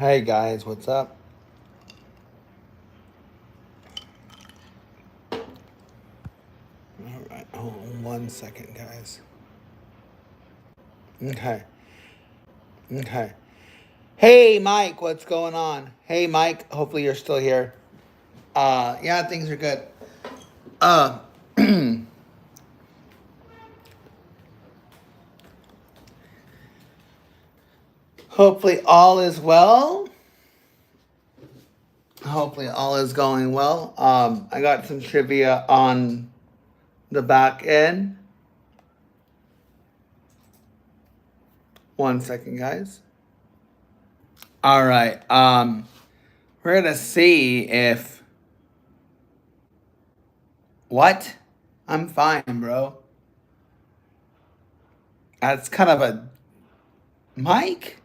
Hey guys, what's up? All right, hold on 1 second, guys. Okay, okay. Hey Mike, what's going on? Hey Mike, hopefully you're still here. Yeah, things are good. Uh, hopefully all is well. Hopefully all is going well. I got some trivia on the back end. 1 second, guys. All right. We're gonna see if what? I'm fine, bro. That's kind of a Mike.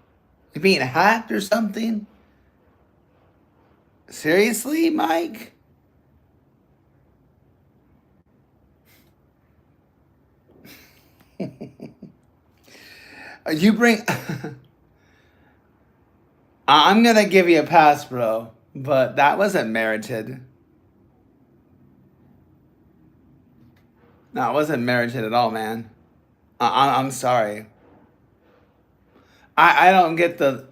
You being hacked or something? Seriously, Mike? You bring. I'm gonna give you a pass, bro. But that wasn't merited. No, it wasn't merited at all, man. I'm sorry. I don't get the.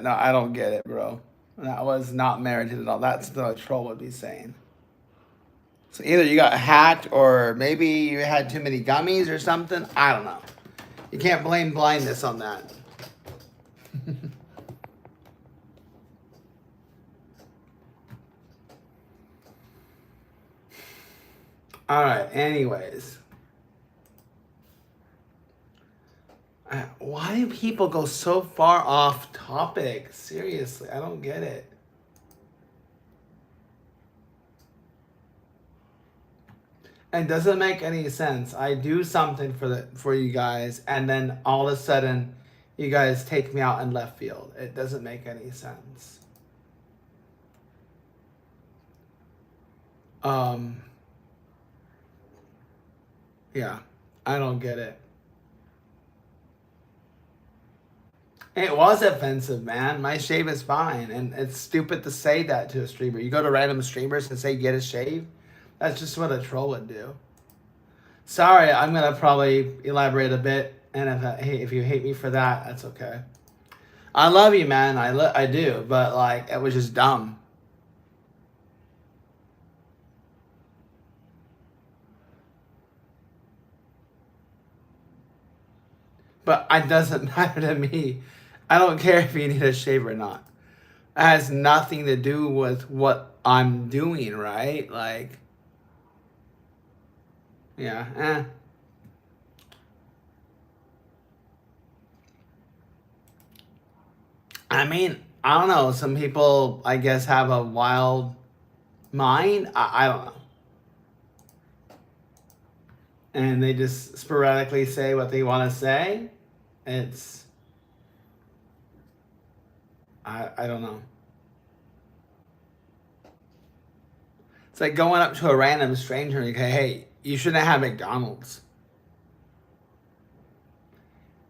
No, I don't get it, bro. That was not merited at all. That's what a troll would be saying. So either you got hacked or maybe you had too many gummies or something. I don't know. You can't blame blindness on that. All right, anyways. Why do people go so far off topic? Seriously, I don't get it. It doesn't make any sense. I do something for you guys, and then all of a sudden, you guys take me out in left field. It doesn't make any sense. Um, yeah, I don't get it. It was offensive, man. My shave is fine, and it's stupid to say that to a streamer. You go to random streamers and say get a shave. That's just what a troll would do. Sorry, I'm gonna probably elaborate a bit, and if you hate me for that, that's okay. I love you, man. I do, but like it was just dumb. But it doesn't matter to me. I don't care if you need a shave or not. It has nothing to do with what I'm doing, right? Like, yeah, I mean, I don't know. Some people, I guess, have a wild mind. I don't know. And they just sporadically say what they want to say. It's, I don't know. It's like going up to a random stranger and say, hey, you shouldn't have McDonald's.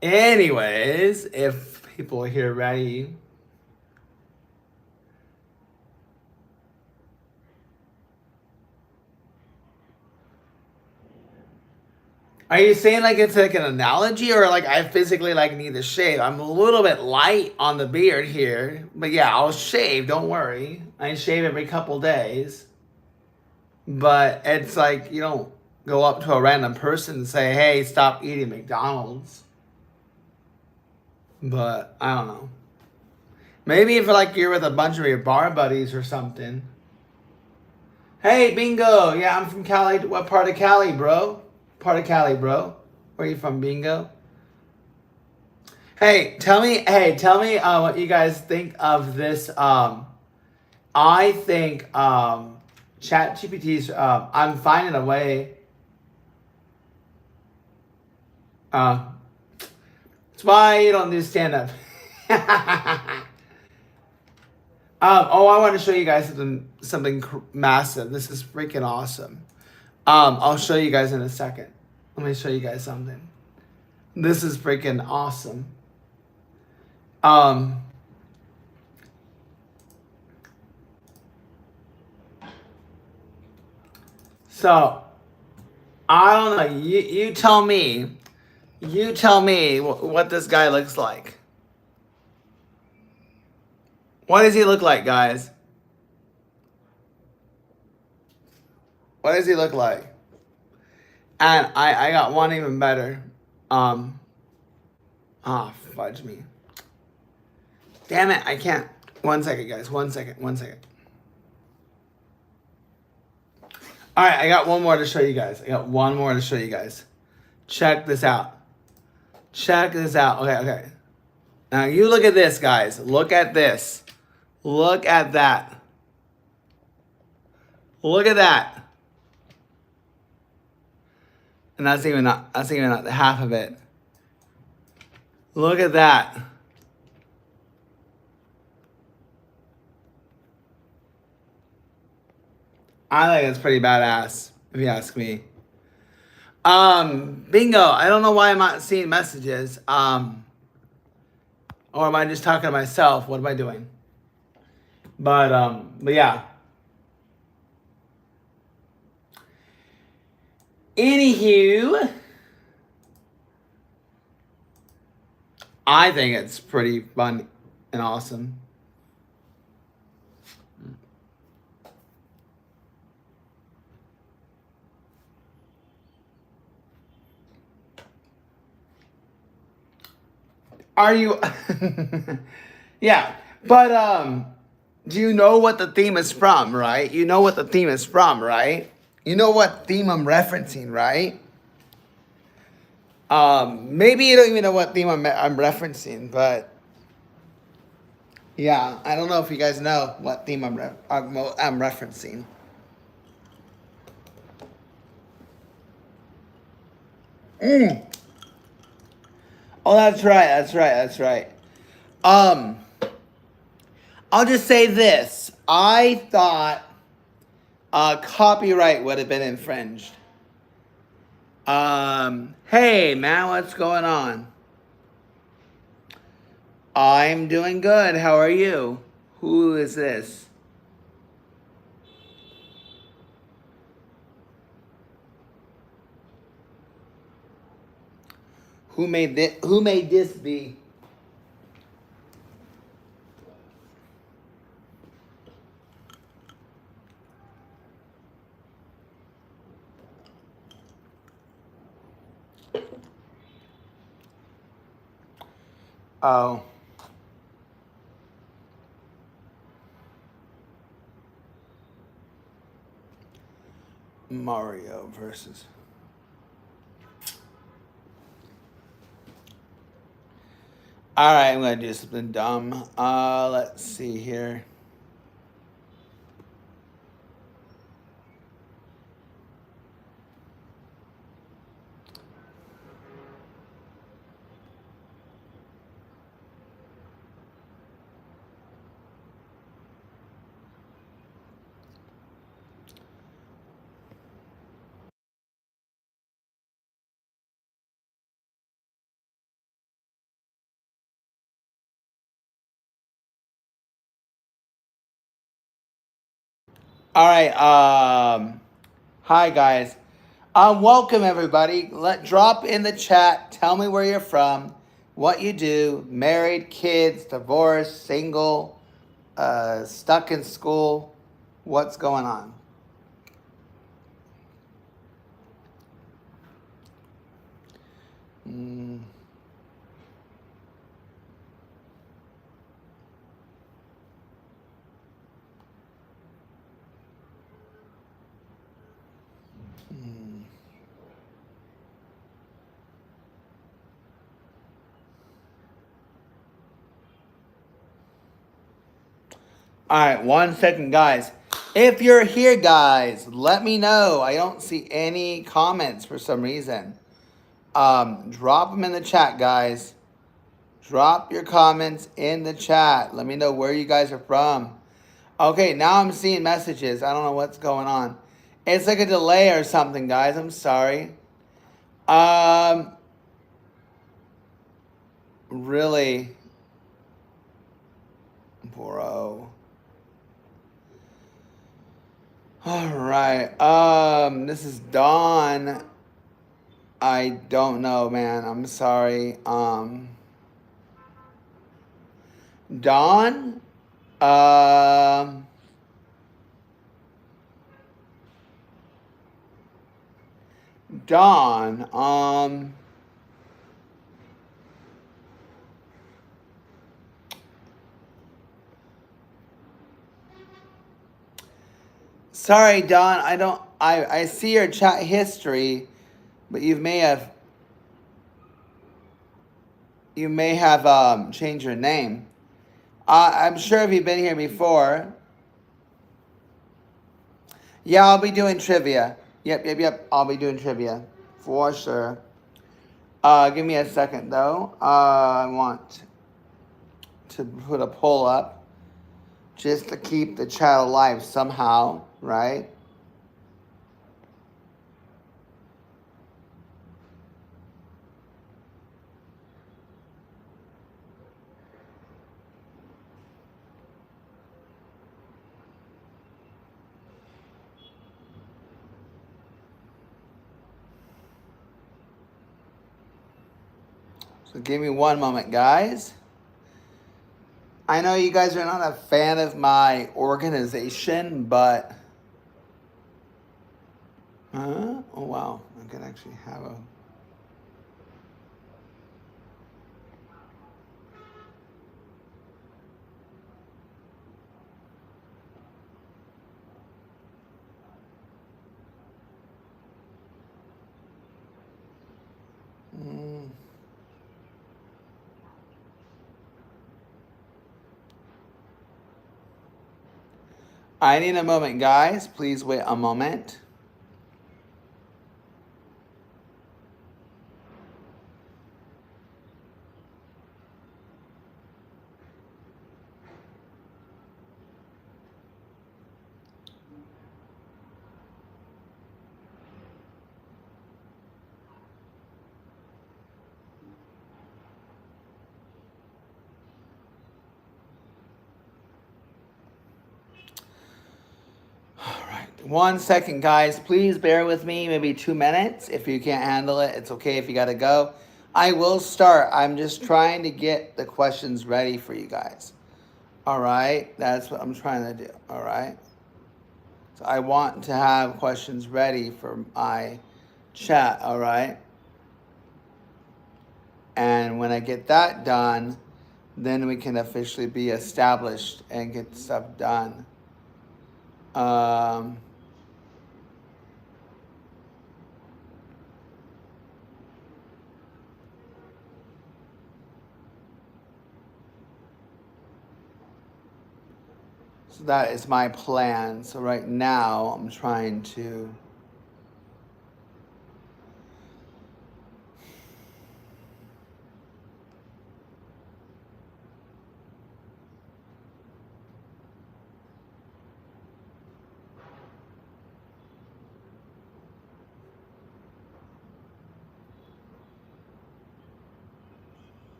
Anyways, if people are here ready. Are you saying like it's like an analogy or like I physically like need to shave? I'm a little bit light on the beard here, but yeah, I'll shave. Don't worry. I shave every couple days. But it's like you don't go up to a random person and say, "Hey, stop eating McDonald's." But I don't know. Maybe if like you're with a bunch of your bar buddies or something. Hey, Bingo. Yeah, I'm from Cali. What part of Cali, bro? Part of Cali, bro. Where are you from, Bingo? Hey, tell me. Hey, tell me what you guys think of this. I think Chat GPT's. I'm finding a way. It's why you don't do stand up. Oh, I want to show you guys something massive. This is freaking awesome. I'll show you guys in a second. Let me show you guys something. This is freaking awesome. Um, So I don't know. You tell me. You tell me what this guy looks like. What does he look like, guys? What does he look like? And I got one even better. Fudge me. Damn it, I can't. 1 second, guys. 1 second. 1 second. All right, I got one more to show you guys. Check this out. Check this out. Okay. Now you look at this, guys. Look at this. Look at that. Look at that. And that's even not half of it. Look at that. I think it's pretty badass, if you ask me. Bingo. I don't know why I'm not seeing messages. Or am I just talking to myself? What am I doing? But yeah. Anywho, I think it's pretty fun and awesome. Are you? Yeah, but do you know what the theme is from, right? You know what the theme is from, right? You know what theme I'm referencing, right? Maybe you don't even know what theme I'm referencing, but yeah, I don't know if you guys know what theme I'm referencing. Oh, that's right. I'll just say this. I thought copyright would have been infringed. Hey, man, what's going on? I'm doing good. How are you? Who is this? Who made this be? Oh. Mario versus. All right, I'm gonna do something dumb. Let's see here. All right. Hi guys. Welcome everybody. Drop in the chat. Tell me where you're from, what you do, married, kids, divorced, single, stuck in school. What's going on? All right, 1 second, guys. If you're here, guys, let me know. I don't see any comments for some reason. Drop them in the chat, guys. Drop your comments in the chat. Let me know where you guys are from. Okay, now I'm seeing messages. I don't know what's going on. It's like a delay or something, guys. I'm sorry. Really, bro. All right. This is Dawn. I don't know, man. I'm sorry. Dawn. Um. Dawn. Sorry, Dawn. I don't. I see your chat history, but you may have changed your name. I'm sure if you've been here before. Yeah, I'll be doing trivia. Yep. I'll be doing trivia for sure. Give me a second though. I want to put a poll up just to keep the chat alive somehow, right? So give me one moment, guys. I know you guys are not a fan of my organization, but oh wow, I can actually have a. I need a moment, guys. Please wait a moment. All right, 1 second, guys. Please bear with me. Maybe 2 minutes. If you can't handle it, it's okay if you gotta go. I will start. I'm just trying to get the questions ready for you guys. All right, that's what I'm trying to do. All right. So I want to have questions ready for my chat. All right. And when I get that done, then we can officially be established and get stuff done. Um, so that is my plan. So right now I'm trying to.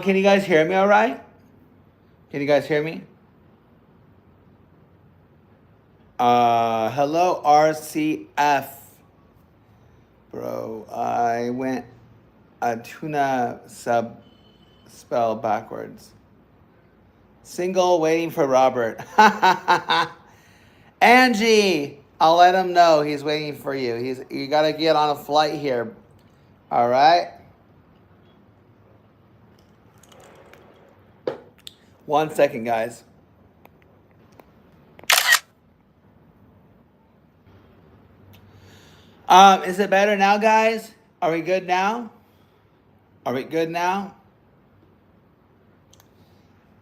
Can you guys hear me all right? Can you guys hear me? Hello, RCF. Bro, I went a tuna sub spell backwards. Single waiting for Robert. Angie, I'll let him know he's waiting for you. You gotta get on a flight here. All right. 1 second, guys. Is it better now, guys? Are we good now? Are we good now?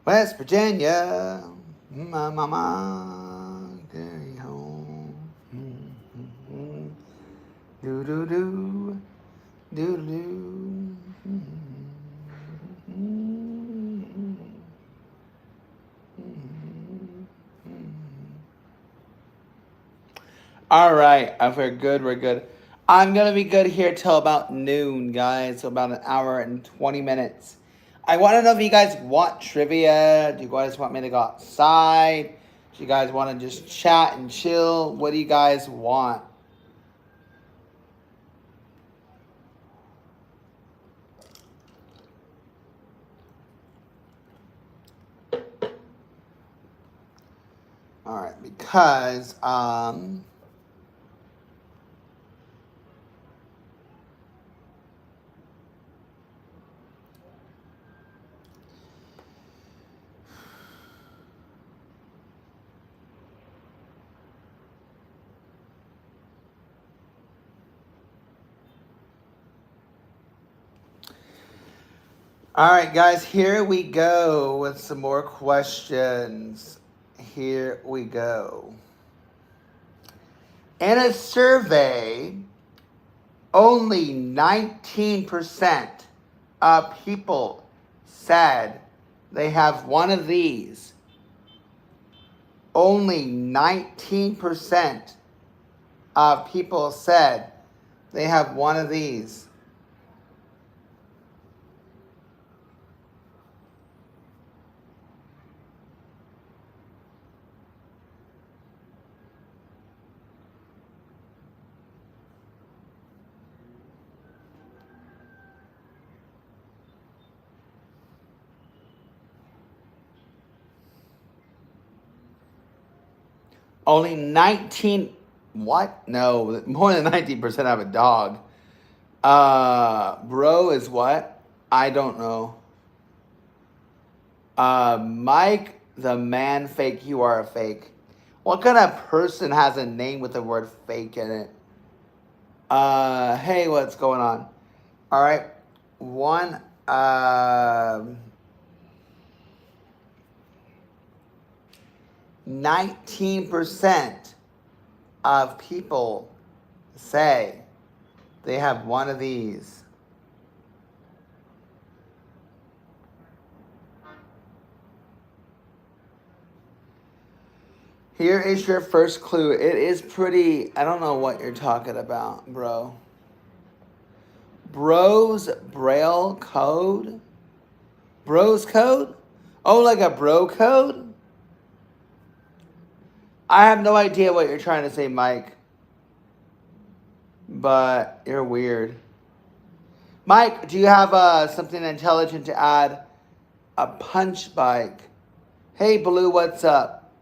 West Virginia, my mama, carry home. Do do do, do do. All right, if we're good, we're good. I'm gonna be good here till about noon, guys. So about an hour and 20 minutes. I want to know if you guys want trivia. Do you guys want me to go outside? Do you guys want to just chat and chill? What do you guys want? All right, because all right, guys, here we go with some more questions. Here we go. In a survey, only 19% of people said they have one of these. Only 19% of people said they have one of these. Only 19, what? No, more than 19% have a dog. Bro is what? I don't know. Mike, the man fake, you are a fake. What kind of person has a name with the word fake in it? Hey, what's going on? All right. 19% of people say they have one of these. Here is your first clue. It is pretty, I don't know what you're talking about, bro. Bros Braille code? Bros code? Oh, like a bro code? I have no idea what you're trying to say, Mike. But you're weird. Mike, do you have something intelligent to add? A punch bike. Hey, Blue, what's up?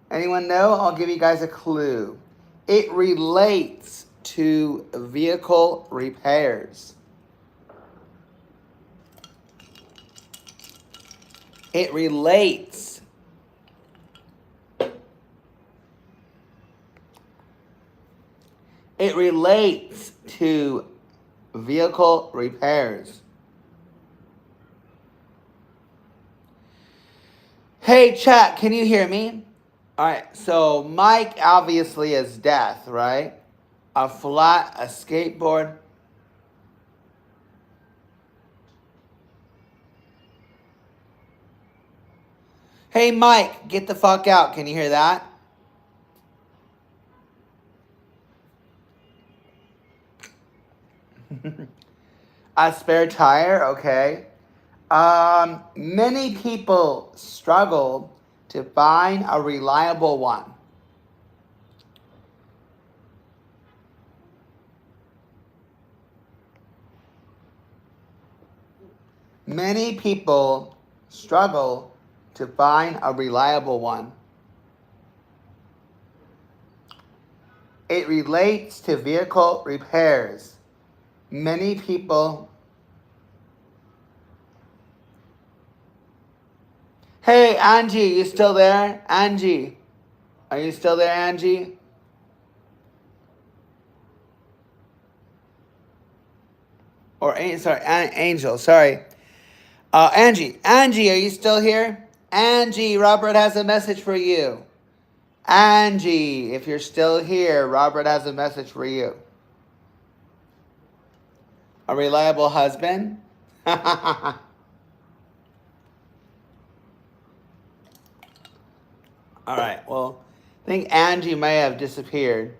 Anyone know? I'll give you guys a clue. It relates to vehicle repairs. It relates. It relates to vehicle repairs. Hey, chat, can you hear me? All right, so Mike obviously is death, right? A skateboard. Hey, Mike, get the fuck out. Can you hear that? A spare tire, okay. Many people struggle to find a reliable one. Many people struggle to find a reliable one. It relates to vehicle repairs. Many people. Hey, Angie, you still there? Angie, are you still there, Angie? Or, sorry, Angel, sorry. Angie, are you still here? Angie, Robert has a message for you. Angie, if you're still here, Robert has a message for you. A reliable husband? All right, well, I think Angie may have disappeared.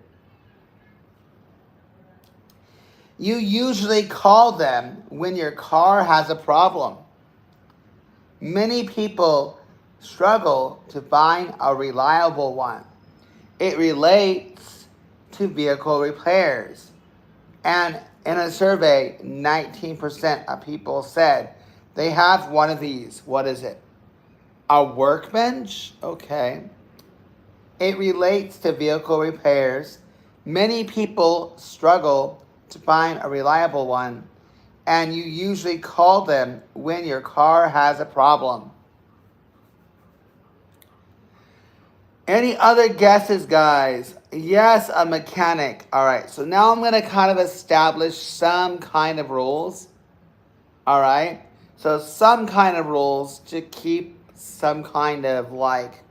You usually call them when your car has a problem. Many people struggle to find a reliable one. It relates to vehicle repairs. And in a survey, 19% of people said they have one of these. What is it? A workbench? Okay. It relates to vehicle repairs. Many people struggle to find a reliable one, and you usually call them when your car has a problem. Any other guesses, guys? Yes, a mechanic. All right, so now I'm going to kind of establish some kind of rules. All right, so some kind of rules to keep some kind of like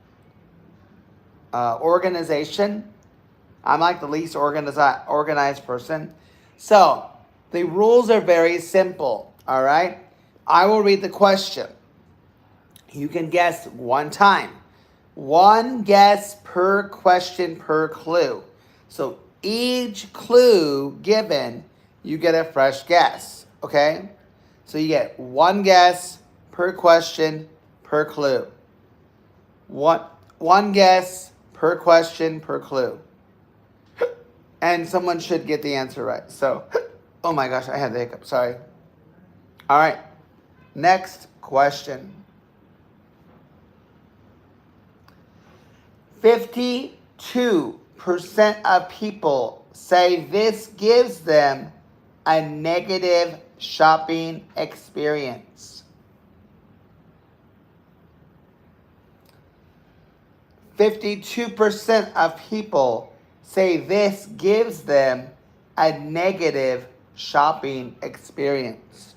organization. I'm like the least organized person. So the rules are very simple. All right, I will read the question. You can guess one time. One guess per question per clue. So each clue given, you get a fresh guess. Okay? So you get one guess per question per clue. One guess per question per clue. And someone should get the answer right. So, oh my gosh, I had the hiccup. Sorry. All right. Next question. 52% of people say this gives them a negative shopping experience. 52% of people say this gives them a negative shopping experience.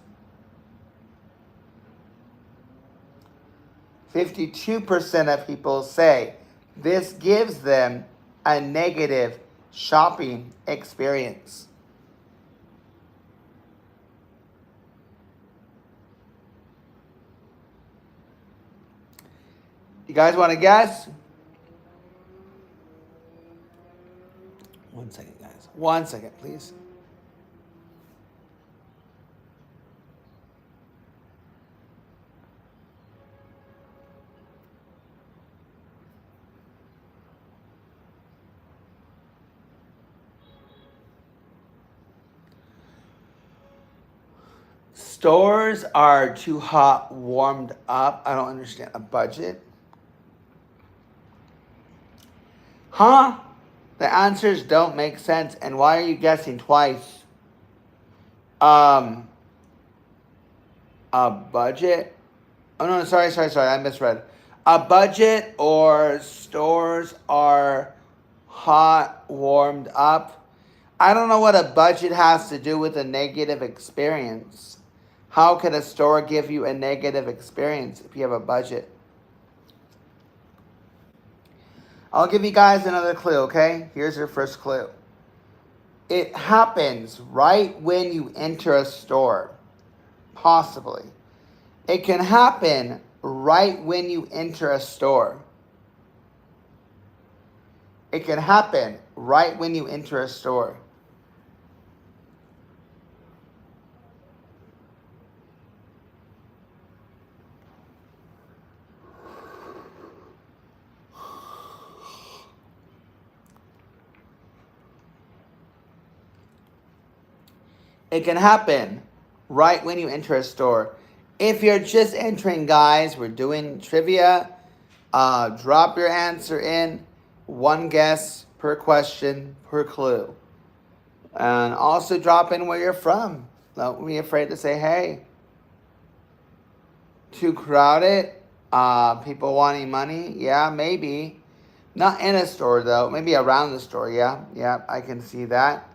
52% of people say this gives them a negative shopping experience. You guys want to guess? 1 second, guys. 1 second, please. Stores are too hot, warmed up. I don't understand. A budget? Huh? The answers don't make sense. And why are you guessing twice? A budget? Oh, no, sorry. I misread. A budget or stores are hot, warmed up. I don't know what a budget has to do with a negative experience. How could a store give you a negative experience if you have a budget? I'll give you guys another clue, okay? Here's your first clue. It happens right when you enter a store. Possibly. It can happen right when you enter a store. It can happen right when you enter a store. It can happen right when you enter a store. If you're just entering, guys, we're doing trivia. Drop your answer in. One guess per question per clue. And also drop in where you're from. Don't be afraid to say, hey. Too crowded? People wanting money? Yeah, maybe. Not in a store, though. Maybe around the store, yeah. Yeah, I can see that.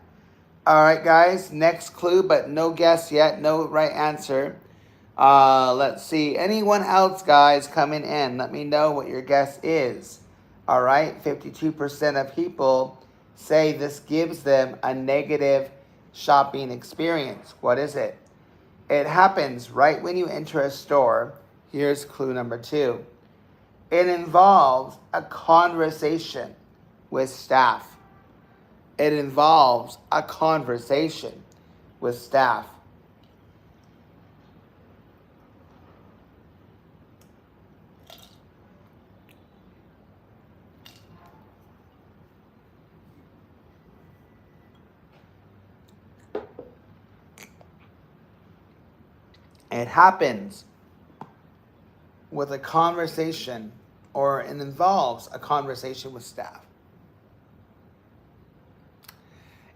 All right, guys, next clue, but no guess yet, no right answer. Let's see. Anyone else, guys, coming in? Let me know what your guess is. All right, 52% of people say this gives them a negative shopping experience. What is it? It happens right when you enter a store. Here's clue number 2. It involves a conversation with staff. It involves a conversation with staff. It happens with a conversation, or it involves a conversation with staff.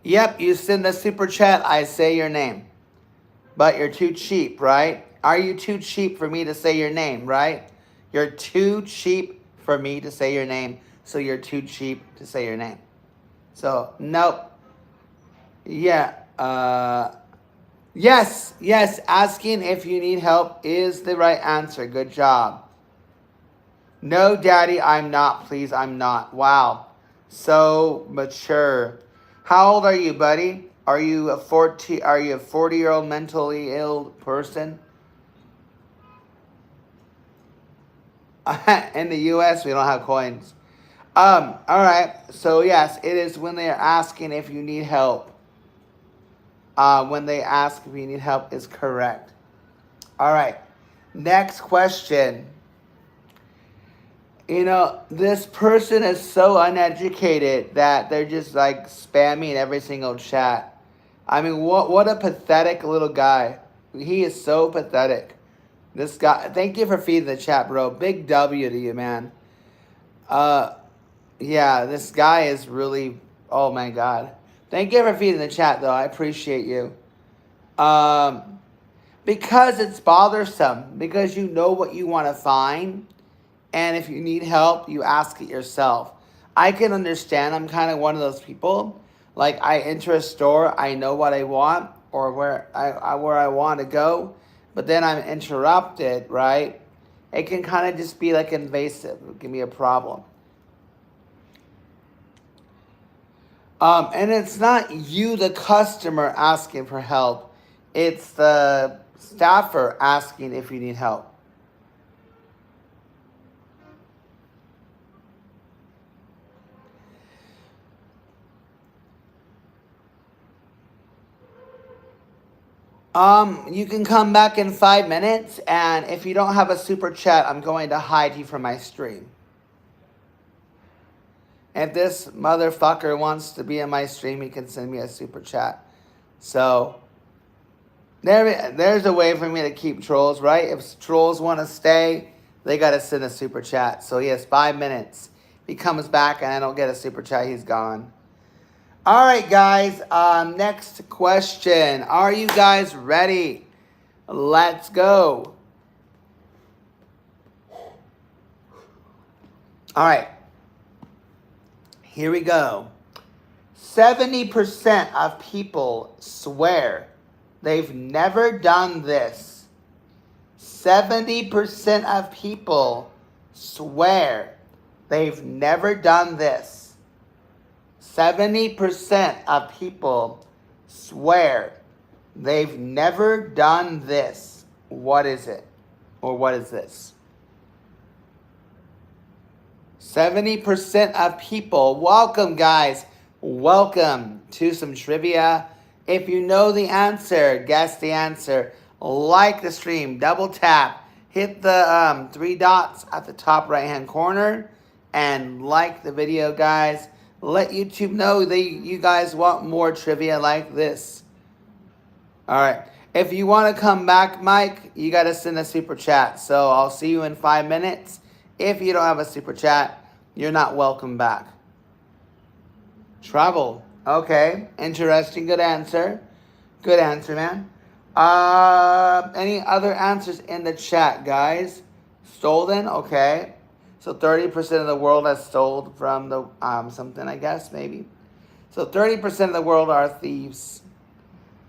Yep, you send the super chat, I say your name. But you're too cheap, right? Are you too cheap for me to say your name, right? You're too cheap for me to say your name, so you're too cheap to say your name. So, nope. Yeah, yes, asking if you need help is the right answer. Good job. No, Daddy, I'm not. Please, I'm not. Wow. So mature. How old are you, buddy? Are you a 40-year-old mentally ill person? In the US, we don't have coins. All right. So yes, it is when they are asking if you need help. When they ask if you need help is correct. All right. Next question. You know, this person is so uneducated that they're just like spamming every single chat. I mean, what a pathetic little guy. He is so pathetic. This guy, thank you for feeding the chat, bro. Big W to you, man. Yeah, this guy is really, oh my God. Thank you for feeding the chat, though. I appreciate you. Because it's bothersome. Because you know what you want to find. And if you need help, you ask it yourself. I can understand. I'm kind of one of those people. Like, I enter a store, I know what I want or where I want to go, but then I'm interrupted, right? It can kind of just be like invasive. It can be a problem. And it's not you, the customer, asking for help. It's the staffer asking if you need help. You can come back in 5 minutes, and if you don't have a super chat, I'm going to hide you from my stream. If this motherfucker wants to be in my stream, he can send me a super chat. So, there's a way for me to keep trolls, right? If trolls want to stay, they got to send a super chat. So, he has 5 minutes. If he comes back and I don't get a super chat, he's gone. All right, guys. Next question. Are you guys ready? Let's go. All right. Here we go. 70% of people swear they've never done this. 70% of people swear they've never done this. 70% of people swear they've never done this. What is it? Or what is this? 70% of people. Welcome, guys. Welcome to some trivia. If you know the answer, guess the answer. Like the stream. Double tap. Hit the 3 dots at the top right-hand corner. And like the video, guys. Let YouTube know that you guys want more trivia like this. All right. If you want to come back, Mike, you got to send a super chat. So I'll see you in 5 minutes. If you don't have a super chat, you're not welcome back. Travel. Okay. Interesting. Good answer. Good answer, man. Any other answers in the chat, guys? Stolen. Okay. So 30% of the world has stolen from the something, I guess, maybe. So 30% of the world are thieves.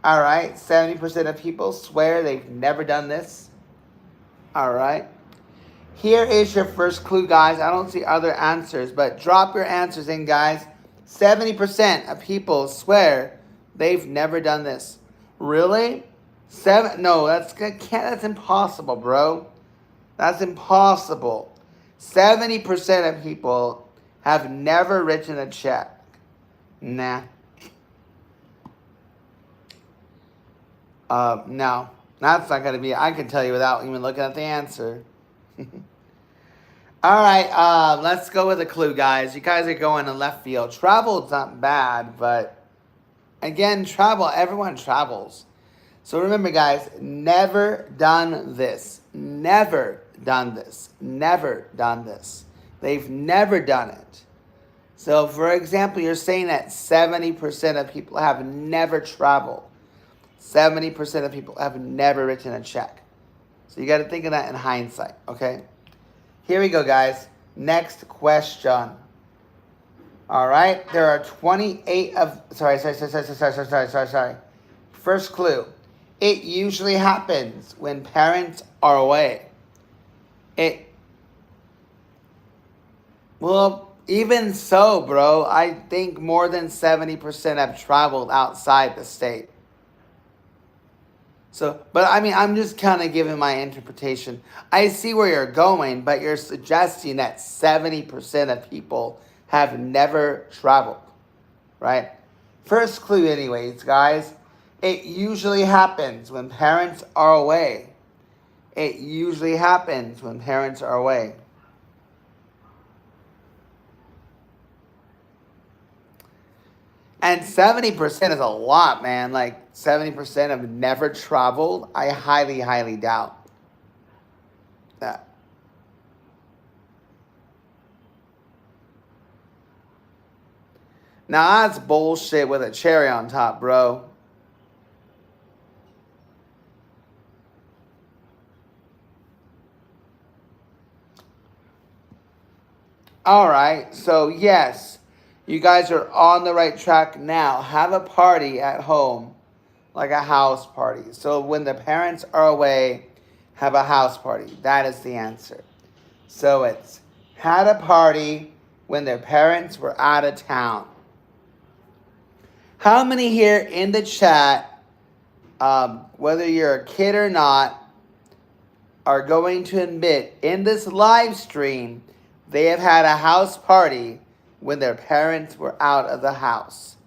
All right. 70% of people swear they've never done this. All right. Here is your first clue, guys. I don't see other answers, but drop your answers in, guys. 70% of people swear they've never done this. Really? No, that's impossible, bro. That's impossible. 70% of people have never written a check. Nah. No. That's not going to be... I can tell you without even looking at the answer. All right. Let's go with a clue, guys. You guys are going in left field. Travel's not bad, but... Again, travel. Everyone travels. So remember, guys, never done this. Never done this. Never done this. They've never done it. So, for example, you're saying that 70% of people have never traveled. 70% of people have never written a check. So you got to think of that in hindsight, okay? Here we go, guys. Next question. All right. There are 28 of... Sorry. First clue. It usually happens when parents are away. Well, even so, bro, I think more than 70% have traveled outside the state. So, but I mean, I'm just kind of giving my interpretation. I see where you're going, but you're suggesting that 70% of people have never traveled, right? First clue, anyways, guys. It usually happens when parents are away. It usually happens when parents are away. And 70% is a lot, man. Like 70% have never traveled. I highly, highly doubt that. Now that's bullshit with a cherry on top, bro. All right, so yes, you guys are on the right track now. Have a party at home, like a house party. So when the parents are away, have a house party. That is the answer. So it's had a party when their parents were out of town. How many here in the chat, whether you're a kid or not, are going to admit in this live stream they have had a house party when their parents were out of the house?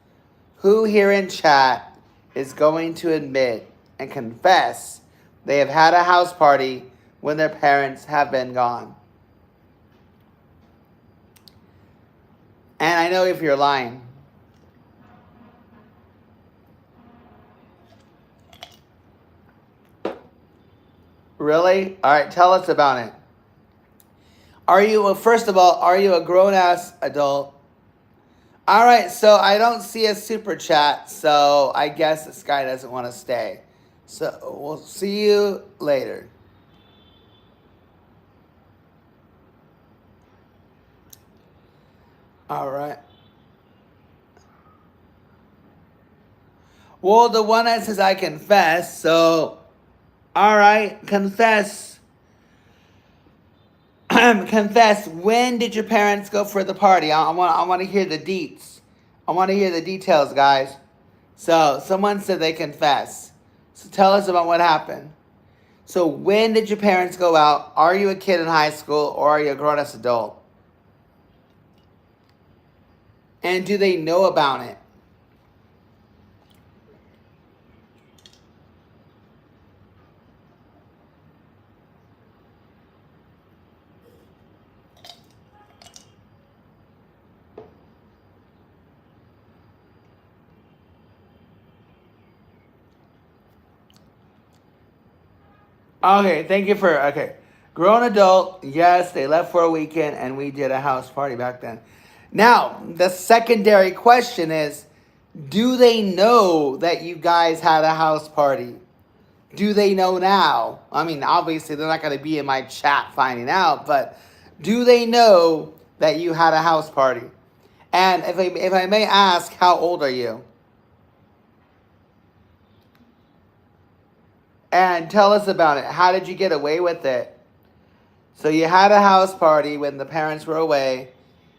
Who here in chat is going to admit and confess they have had a house party when their parents have been gone? And I know if you're lying. Really? All right, tell us about it. First of all, are you a grown-ass adult? All right, so I don't see a super chat, so I guess this guy doesn't want to stay. So we'll see you later. All right. Well, the one that says I confess, so, all right, confess. Confess, when did your parents go for the party? I want to hear the deets. I want to hear the details, guys. So, someone said they confess. So, tell us about what happened. So, when did your parents go out? Are you a kid in high school or are you a grown-ass adult? And do they know about it? Okay, thank you for, okay. Grown adult, yes, they left for a weekend and we did a house party back then. Now, the secondary question is, do they know that you guys had a house party? Do they know now? I mean, obviously they're not going to be in my chat finding out, but do they know that you had a house party? And if I may ask, how old are you? And tell us about it. How did you get away with it? So you had a house party when the parents were away.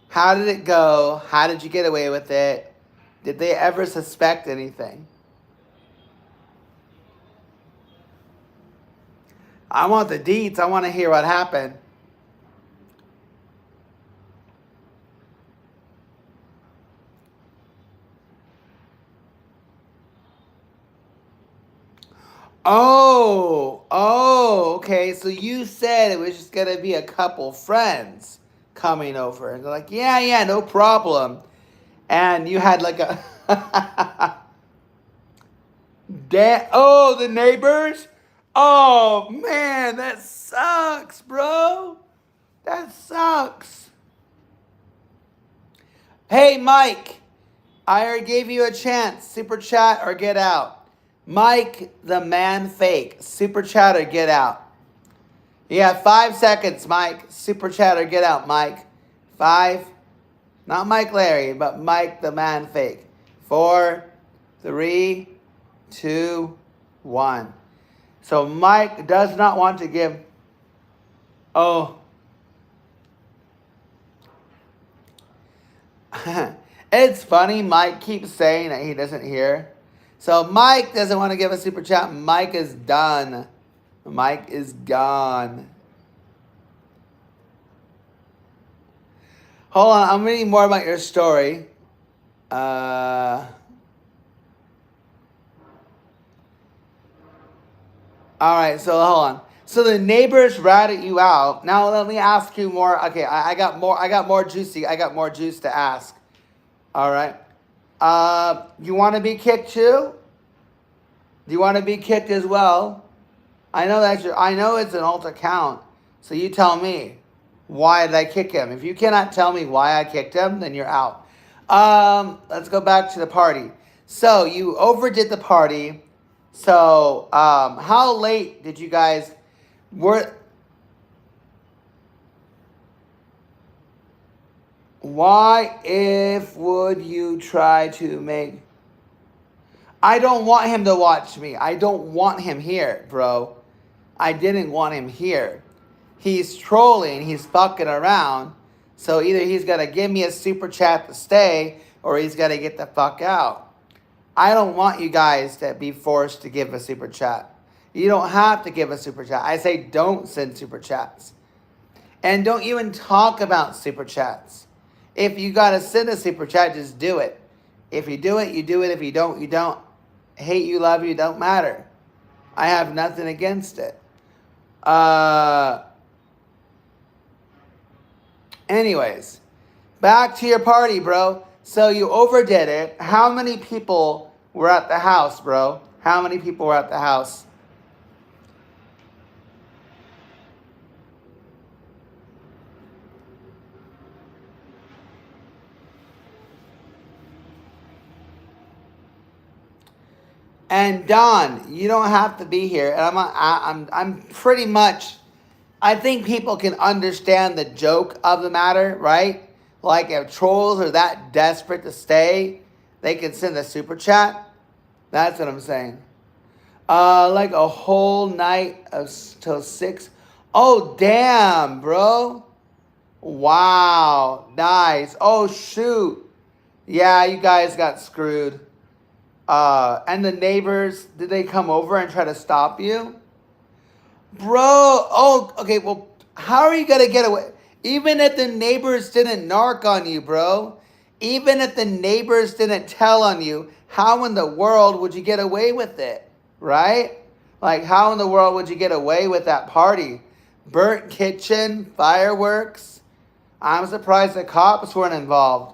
How did it go? How did you get away with it? Did they ever suspect anything? I want the deets. I want to hear what happened. Okay. So you said it was just going to be a couple friends coming over. And they're like, yeah, no problem. And you had like a... Oh, the neighbors? Oh, man, that sucks, bro. That sucks. Hey, Mike, I already gave you a chance. Super chat or get out. Mike, the man fake. Super chat or get out. You have 5 seconds, Mike. Super chat or get out, Mike. 5. Not Mike Larry, but Mike, the man fake. 4, 3, 2, 1. So Mike does not want to give. Oh. It's funny. Mike keeps saying that he doesn't hear. So Mike doesn't want to give a super chat. Mike is done. Mike is gone. Hold on. I'm reading more about your story. All right. So hold on. So the neighbors ratted you out. Now let me ask you more. Okay. I got more. I got more juicy. I got more juice to ask. All right. You want to be kicked too? Do you want to be kicked as well? I know it's an alt account. So you tell me, why did I kick him? If you cannot tell me why I kicked him, then you're out. Let's go back to the party. So you overdid the party. So how late did you guys why if would you try to make... I don't want him to watch me. I don't want him here, bro. I didn't want him here. He's trolling. He's fucking around. So either he's got to give me a super chat to stay or he's got to get the fuck out. I don't want you guys to be forced to give a super chat. You don't have to give a super chat. I say don't send super chats. And don't even talk about super chats. If you got to send a super chat, just do it. If you do it, you do it. If you don't, you don't. Hate you, love you, don't matter. I have nothing against it. Anyways, back to your party, bro. So you overdid it. How many people were at the house, bro? How many people were at the house? And Don, you don't have to be here. And I'm pretty much... I think people can understand the joke of the matter, right? Like if trolls are that desperate to stay, they can send a super chat. That's what I'm saying. Like a whole night till 6. Oh, damn, bro. Wow. Nice. Oh, shoot. Yeah, you guys got screwed. And the neighbors, did they come over and try to stop you? Bro, oh, okay, well, how are you going to get away? Even if the neighbors didn't narc on you, bro, even if the neighbors didn't tell on you, how in the world would you get away with it, right? Like, how in the world would you get away with that party? Burnt kitchen, fireworks. I'm surprised the cops weren't involved.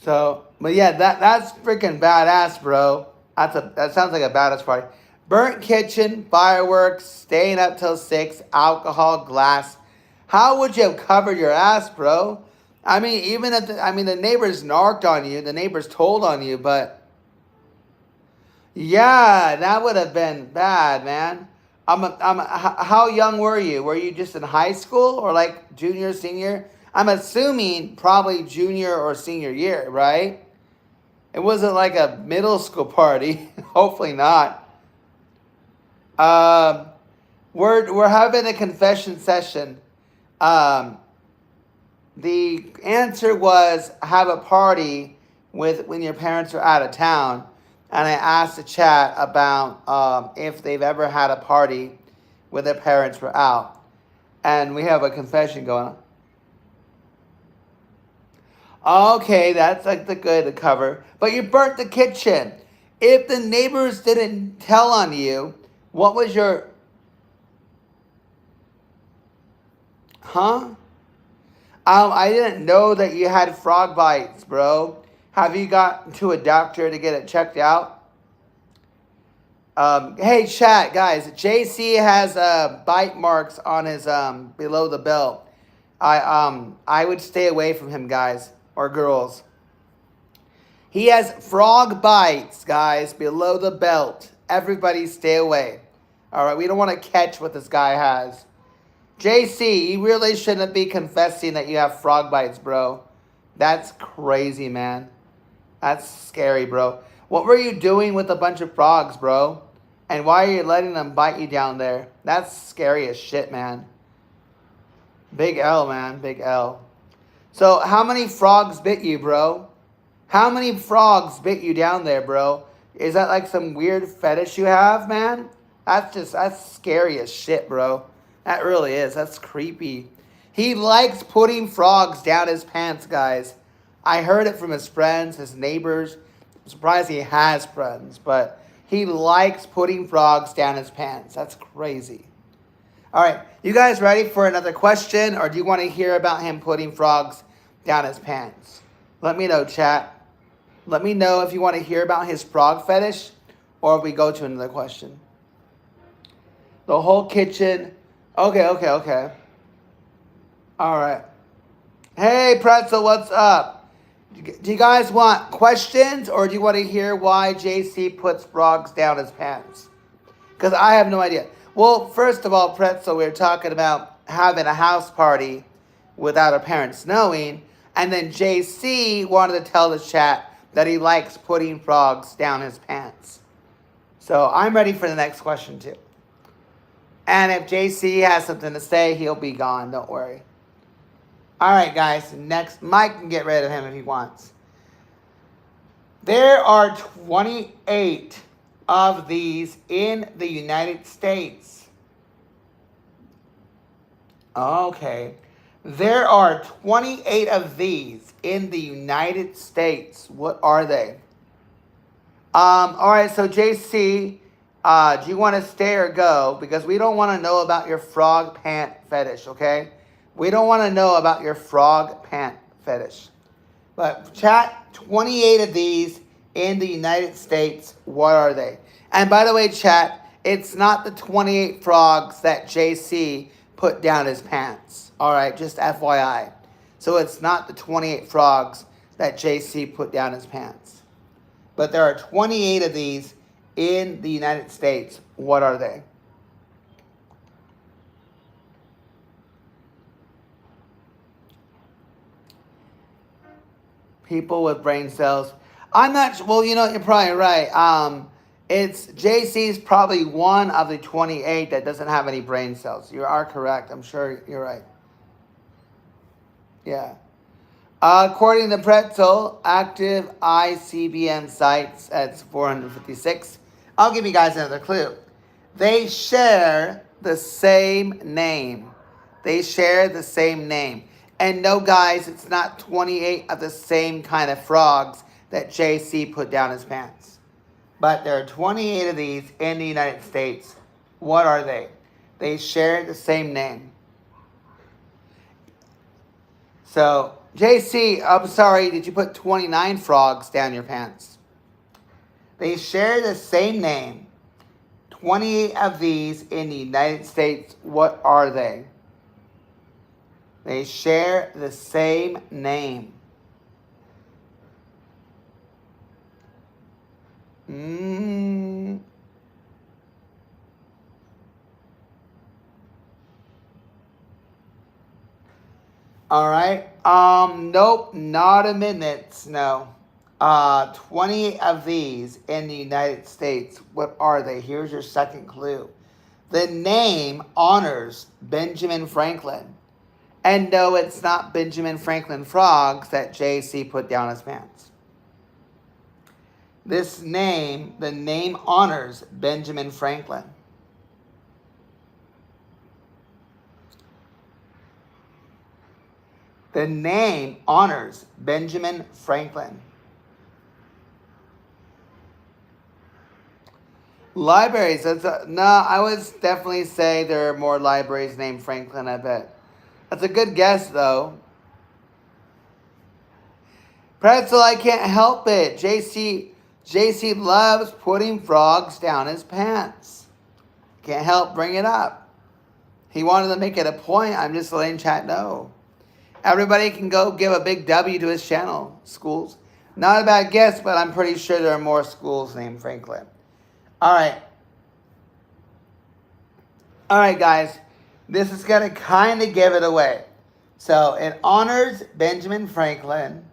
So, but yeah, that's freaking badass, bro. That sounds like a badass party. Burnt kitchen, fireworks, staying up till 6, alcohol, glass. How would you have covered your ass, bro? I mean, even if the neighbors narked on you, the neighbors told on you, but yeah, that would have been bad, man. How young were you? Were you just in high school or like junior, senior? I'm assuming probably junior or senior year, right? It wasn't like a middle school party. Hopefully not. We're having a confession session. The answer was have a party when your parents are out of town. And I asked the chat about if they've ever had a party when their parents were out. And we have a confession going on. Okay, that's like the good cover. But you burnt the kitchen. If the neighbors didn't tell on you, what was your... Huh? I didn't know that you had frog bites, bro. Have you gotten to a doctor to get it checked out? Hey, chat, guys. JC has bite marks on his below the belt. I would stay away from him, guys or girls. He has frog bites, guys, below the belt. Everybody stay away. All right, we don't want to catch what this guy has. JC, you really shouldn't be confessing that you have frog bites, bro. That's crazy, man. That's scary, bro. What were you doing with a bunch of frogs, bro? And why are you letting them bite you down there? That's scary as shit, man. Big L, man. Big L. So, how many frogs bit you, bro? How many frogs bit you down there, bro? Is that like some weird fetish you have, man? That's scary as shit, bro. That really is. That's creepy. He likes putting frogs down his pants, guys. I heard it from his friends, his neighbors. I'm surprised he has friends, but he likes putting frogs down his pants. That's crazy. All right, you guys ready for another question, or do you want to hear about him putting frogs down his pants? Let me know, chat. Let me know if you want to hear about his frog fetish, or if we go to another question. The whole kitchen. Okay. All right. Hey, Pretzel, what's up? Do you guys want questions, or do you want to hear why JC puts frogs down his pants? Because I have no idea. Well, first of all, Pretzel, we were talking about having a house party without our parents knowing, and then JC wanted to tell the chat that he likes putting frogs down his pants. So I'm ready for the next question, too. And if JC has something to say, he'll be gone. Don't worry. All right, guys. Next, Mike can get rid of him if he wants. There are 28 of these in the United States. Okay. There are 28 of these in the United States. What are they? All right, so JC, do you want to stay or go? Because we don't want to know about your frog pant fetish, okay? We don't want to know about your frog pant fetish. But chat, 28 of these in the United States. What are they? And by the way, chat, it's not the 28 frogs that JC put down his pants. All right, just FYI. So it's not the 28 frogs that JC put down his pants. But there are 28 of these in the United States. What are they? People with brain cells. I'm not, well, you know, you're probably right. It's JC's probably one of the 28 that doesn't have any brain cells. You are correct. I'm sure you're right. Yeah. According to Pretzel, active ICBM sites at 456. I'll give you guys another clue. They share the same name. They share the same name. And no, guys, it's not 28 of the same kind of frogs that JC put down his pants. But there are 28 of these in the United States. What are they? They share the same name. So, JC, I'm sorry, did you put 29 frogs down your pants? They share the same name. 28 of these in the United States. What are they? They share the same name. All right. Nope, not a minute. No. 20 of these in the United States. What are they? Here's your second clue. The name honors Benjamin Franklin. And no, it's not Benjamin Franklin frogs that JC put down his pants. This name, the name honors Benjamin Franklin. The name honors Benjamin Franklin. Libraries. No, I would definitely say there are more libraries named Franklin, I bet. That's a good guess, though. Pretzel, I can't help it. JC loves putting frogs down his pants. Can't help bring it up. He wanted to make it a point. I'm just letting chat know. Everybody can go give a big W to his channel. Schools. Not a bad guess, but I'm pretty sure there are more schools named Franklin. All right. All right, guys. This is going to kind of give it away. So it honors Benjamin Franklin.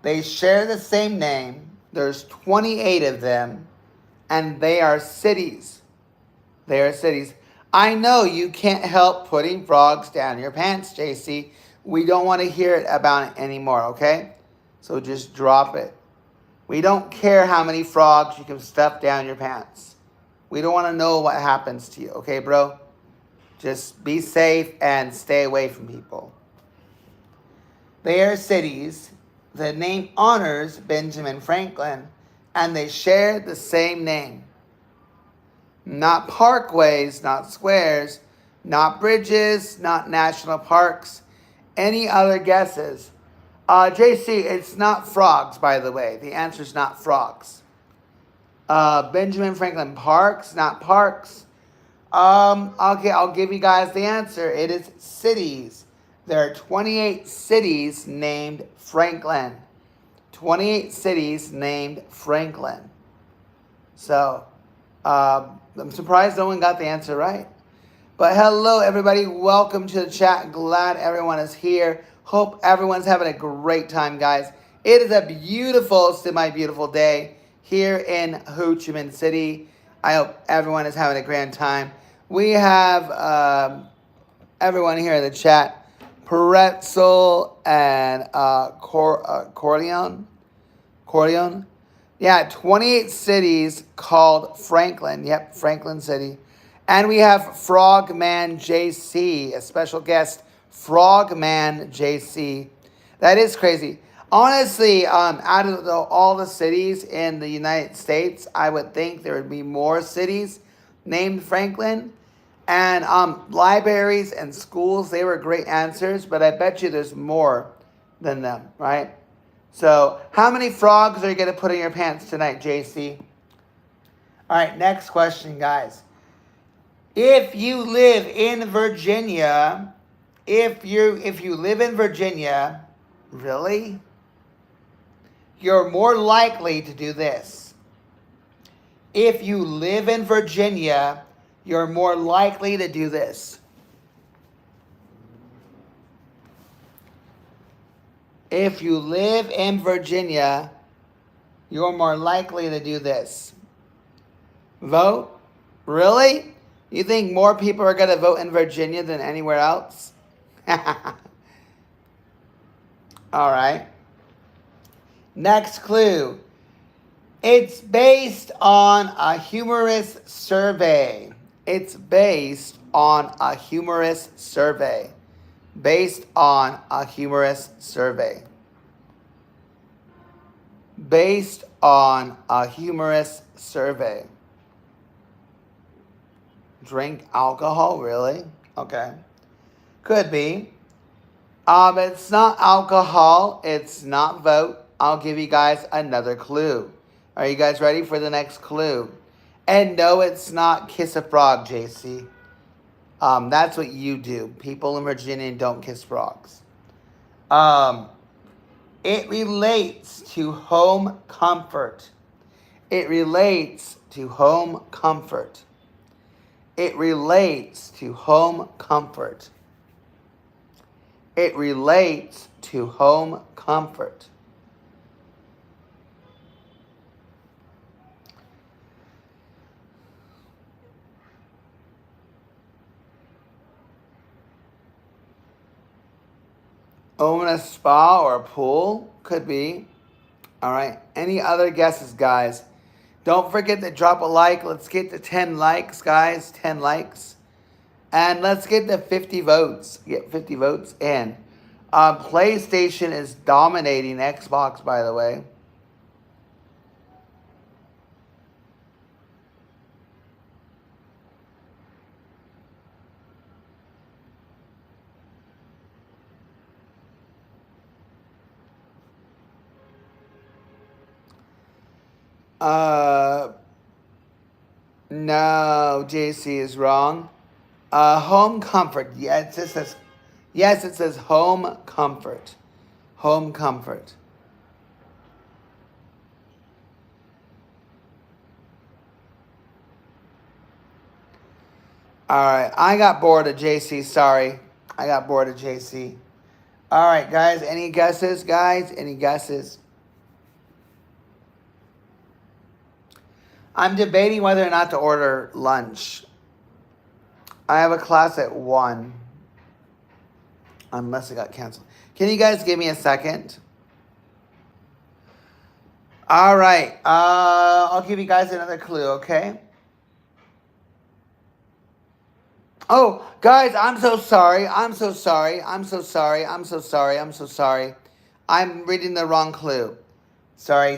They share the same name. There's 28 of them. And they are cities. They are cities. I know you can't help putting frogs down your pants, JC. We don't want to hear it about it anymore, okay? So just drop it. We don't care how many frogs you can stuff down your pants. We don't want to know what happens to you, okay, bro? Just be safe and stay away from people. They are cities. The name honors Benjamin Franklin, and they share the same name. Not parkways, not squares, not bridges, not national parks. Any other guesses? JC, it's not frogs, by the way. The answer is not frogs. Benjamin Franklin Parks, not parks. Okay, I'll give you guys the answer. It is cities. There are 28 cities named Franklin. 28 cities named Franklin. So, I'm surprised no one got the answer right. But hello, everybody. Welcome to the chat. Glad everyone is here. Hope everyone's having a great time, guys. It is a beautiful, semi-beautiful day here in Ho Chi Minh City. I hope everyone is having a grand time. We have everyone here in the chat. Pretzel and Corleone. Yeah, 28 cities called Franklin. Yep, Franklin City. And we have Frogman JC, a special guest, Frogman JC. That is crazy. Honestly, out of all the cities in the United States, I would think there would be more cities named Franklin. And libraries and schools, they were great answers, but I bet you there's more than them, right? So, how many frogs are you going to put in your pants tonight, JC? All right, next question, guys. If you live in Virginia, if you live in Virginia, really? You're more likely to do this. If you live in Virginia, you're more likely to do this. If you live in Virginia, you're more likely to do this. Vote? Really? You think more people are going to vote in Virginia than anywhere else? All right. Next clue. It's based on a humorous survey. It's based on a humorous survey. Based on a humorous survey. Based on a humorous survey. Drink alcohol, really? Okay. Could be. It's not alcohol. It's not vote. I'll give you guys another clue. Are you guys ready for the next clue? And no, it's not kiss a frog, JC. That's what you do. People in Virginia don't kiss frogs. It relates to home comfort. It relates to home comfort. It relates to home comfort. It relates to home comfort. Own a spa or a pool? Could be. All right. Any other guesses, guys? Don't forget to drop a like. Let's get to 10 likes, guys. 10 likes. And let's get to 50 votes. Get 50 votes in. PlayStation is dominating Xbox, by the way. Uh, no, JC is wrong. Home comfort. Yes, it says. Yes, it says home comfort. Home comfort. All right, I got bored of JC. Sorry, I got bored of JC. All right, guys. Any guesses, guys? Any guesses? I'm debating whether or not to order lunch. I have a class at 1. Unless it got canceled. Can you guys give me a second? All right. I'll give you guys another clue, okay? Oh, guys, I'm so sorry. I'm so sorry. I'm so sorry. I'm so sorry. I'm so sorry. I'm reading the wrong clue. Sorry.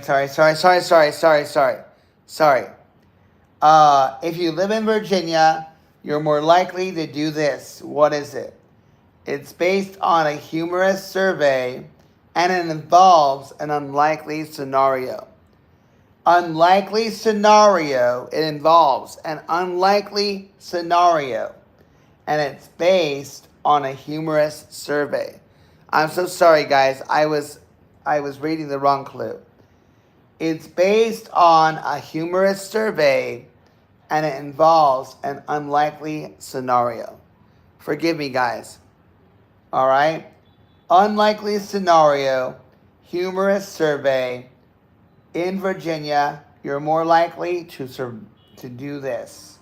If you live in Virginia, you're more likely to do this. What is it? It's based on a humorous survey and it involves an unlikely scenario. Unlikely scenario. It involves an unlikely scenario. And it's based on a humorous survey. I'm so sorry, guys. I was reading the wrong clue. It's based on a humorous survey and it involves an unlikely scenario. Forgive me, guys. All right? Unlikely scenario, humorous survey. In Virginia, you're more likely to do this.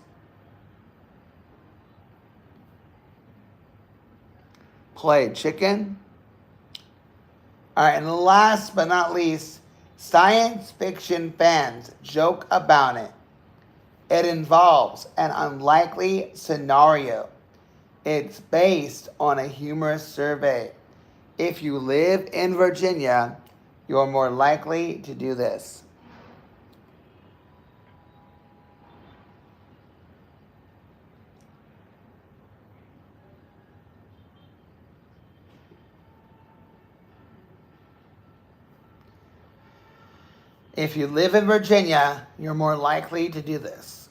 Play chicken. All right, and last but not least, science fiction fans joke about it. It involves an unlikely scenario. It's based on a humorous survey. If you live in Virginia, you're more likely to do this. If you live in Virginia, you're more likely to do this.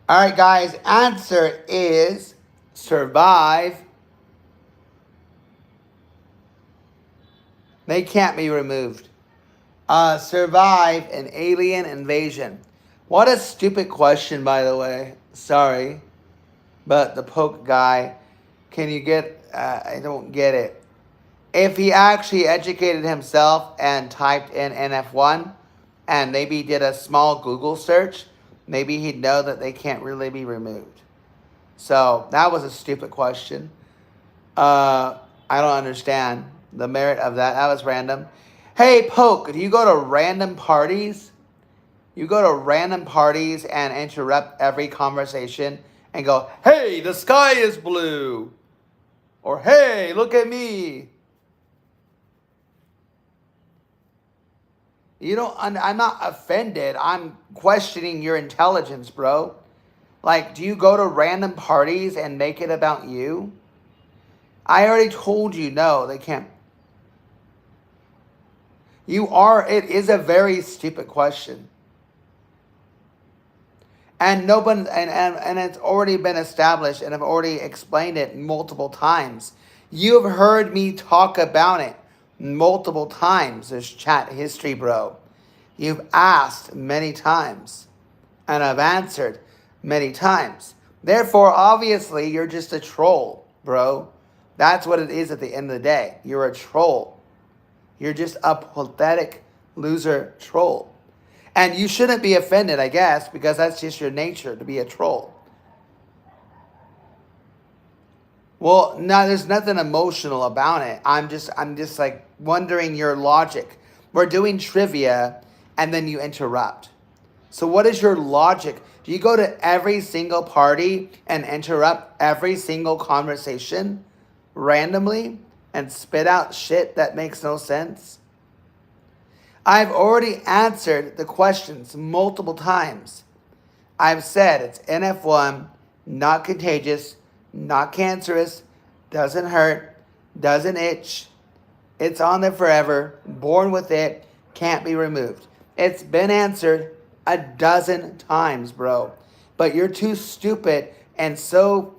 All right, guys, answer is survive. They can't be removed. Survive an alien invasion. What a stupid question, by the way. Sorry. But the poke guy, can you get, I don't get it. If he actually educated himself and typed in NF1 and maybe did a small Google search, maybe he'd know that they can't really be removed. So that was a stupid question. I don't understand the merit of that. That was random. Hey, Poke, do you go to random parties? You go to random parties and interrupt every conversation and go, hey, the sky is blue. Or, hey, look at me. You don't, I'm not offended. I'm questioning your intelligence, bro. Like, do you go to random parties and make it about you? I already told you, no, they can't. It is a very stupid question. And nobody, and it's already been established, and I've already explained it multiple times. You've heard me talk about it multiple times. There's chat history, bro. You've asked many times, and I've answered many times. Therefore, obviously, you're just a troll, bro. That's what it is at the end of the day. You're a troll. You're just a pathetic loser troll. And you shouldn't be offended, I guess, because that's just your nature, to be a troll. Well, no, there's nothing emotional about it. I'm just like wondering your logic. We're doing trivia, and then you interrupt. So what is your logic? Do you go to every single party and interrupt every single conversation randomly and spit out shit that makes no sense? I've already answered the questions multiple times. I've said it's NF1, not contagious, not cancerous, doesn't hurt, doesn't itch. It's on there forever, born with it, can't be removed. It's been answered a dozen times, bro. But you're too stupid, and so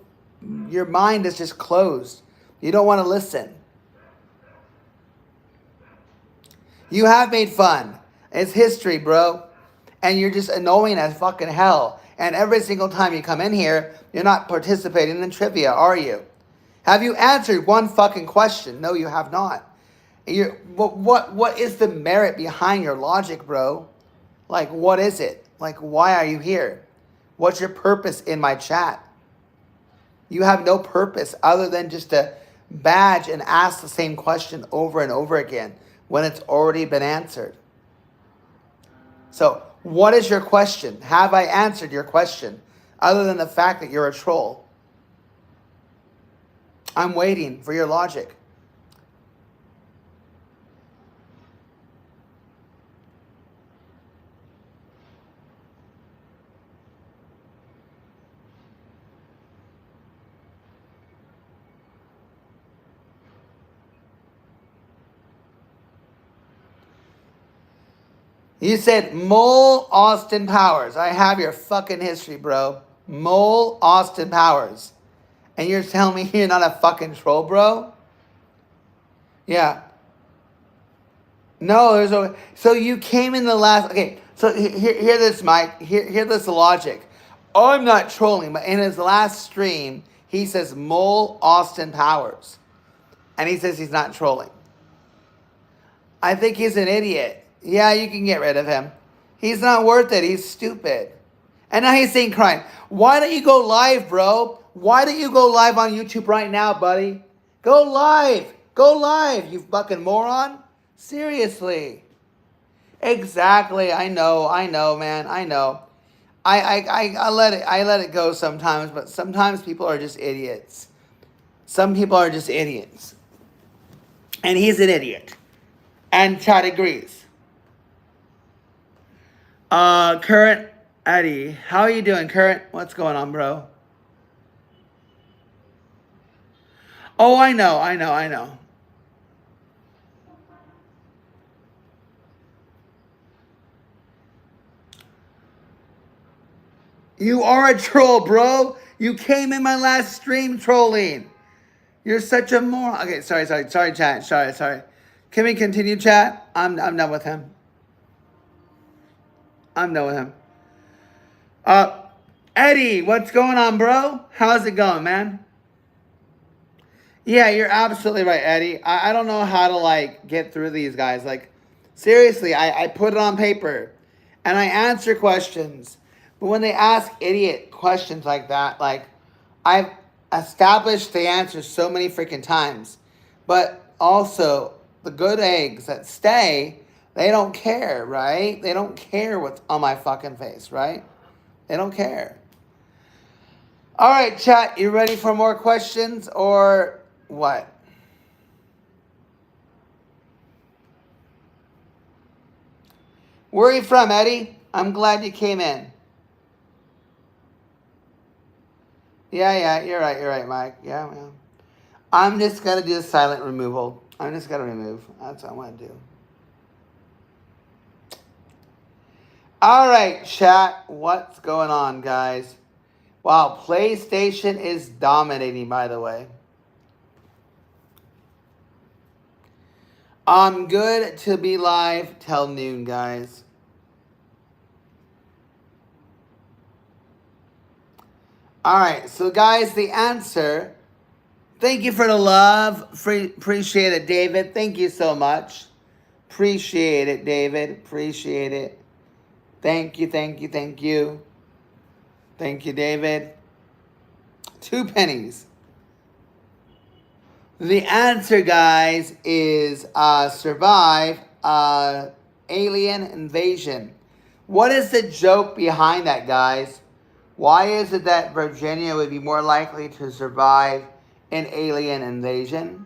your mind is just closed. You don't want to listen. You have made fun. It's history, bro. And you're just annoying as fucking hell. And every single time you come in here, you're not participating in trivia, are you? Have you answered one fucking question? No, you have not. What is the merit behind your logic, bro? Like, what is it? Like, why are you here? What's your purpose in my chat? You have no purpose other than just to badge and ask the same question over and over again when it's already been answered. So, what is your question? Have I answered your question other than the fact that you're a troll? I'm waiting for your logic. You said Mole Austin Powers. I have your fucking history, bro. Mole Austin Powers. And you're telling me you're not a fucking troll, bro? Yeah. No, there's no. So you came in the last. Okay, so hear this, Mike. Hear this logic. I'm not trolling, but in his last stream, he says Mole Austin Powers. And he says he's not trolling. I think he's an idiot. Yeah, you can get rid of him. He's not worth it. He's stupid. And now he's saying crying. Why don't you go live, bro? Why don't you go live on YouTube right now, buddy? Go live. Go live, you fucking moron. Seriously. Exactly. I know, man. I know. I let it go sometimes, but sometimes people are just idiots. Some people are just idiots. And he's an idiot. And Chad agrees. Current Eddie, how are you doing, Current? What's going on, bro? Oh, I know. You are a troll, bro. You came in my last stream trolling. You're such a moron. Okay, sorry, chat. Sorry. Can we continue, chat? I'm done with him. Eddie, what's going on, bro? How's it going, man? Yeah, you're absolutely right, Eddie. I don't know how to, like, get through these guys. Like, seriously, I put it on paper. And I answer questions. But when they ask idiot questions like that, like, I've established the answer so many freaking times. But also, the good eggs that stay, they don't care, right? They don't care what's on my fucking face, right? They don't care. All right, chat, you ready for more questions or what? Where are you from, Eddie? I'm glad you came in. Yeah, you're right, Mike. Yeah. I'm just going to do the silent removal. I'm just going to remove. That's what I want to do. All right, chat. What's going on, guys? Wow, PlayStation is dominating, by the way. I'm good to be live till noon, guys. All right, so guys, the answer. Thank you for the love. Appreciate it, David. Thank you so much. Appreciate it, David. Appreciate it. Thank you. Thank you, David. 2 pennies. The answer, guys, is survive alien invasion. What is the joke behind that, guys? Why is it that Virginia would be more likely to survive an alien invasion?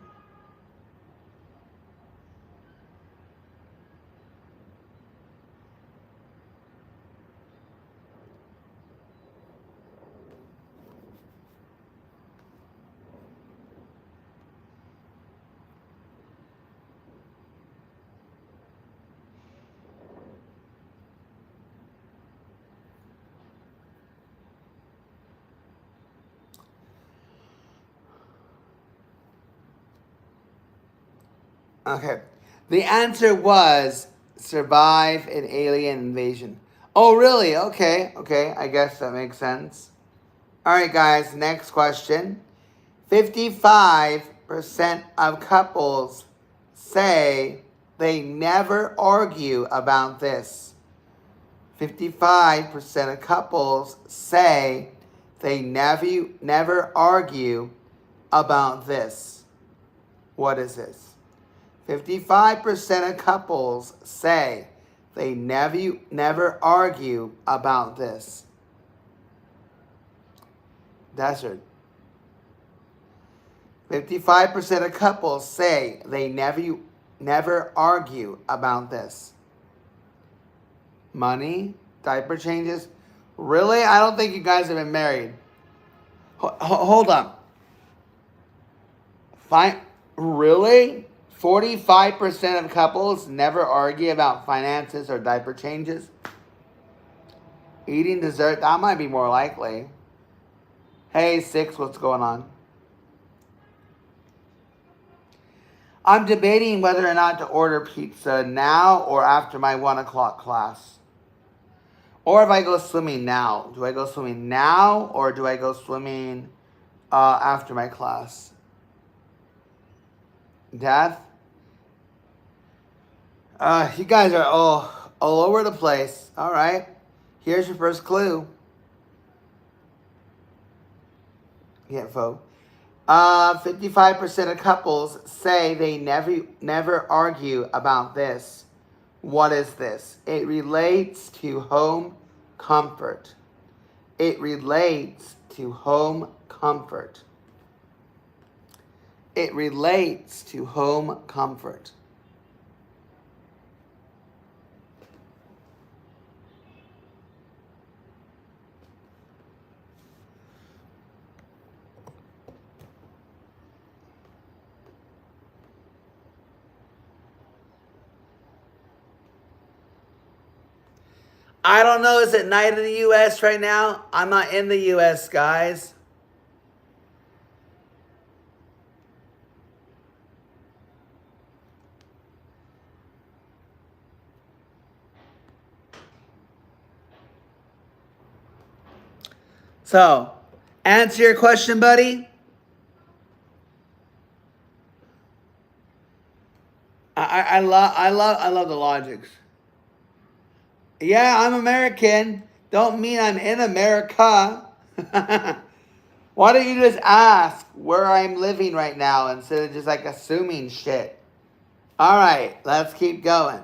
Okay. The answer was survive an alien invasion. Oh, really? Okay. Okay. I guess that makes sense. All right, guys. Next question. 55% of couples say they never argue about this. 55% of couples say they never argue about this. What is this? 55% of couples say they never argue about this. Desert. 55% of couples say they never argue about this. Money, diaper changes. Really? I don't think you guys have been married. Hold on. Fine. Really? 45% of couples never argue about finances or diaper changes. Eating dessert, that might be more likely. Hey, 6, what's going on? I'm debating whether or not to order pizza now or after my 1 o'clock class. Or if I go swimming now. Do I go swimming now or do I go swimming after my class? Death? You guys are all over the place. All right. Here's your first clue. Yeah, folks. 55% of couples say they never argue about this. What is this? It relates to home comfort. It relates to home comfort. It relates to home comfort. I don't know. Is it night in the U.S. right now? I'm not in the U.S., guys. So, answer your question, buddy. I love the logics. Yeah, I'm American. Don't mean I'm in America. Why don't you just ask where I'm living right now instead of just like assuming shit? All right, let's keep going.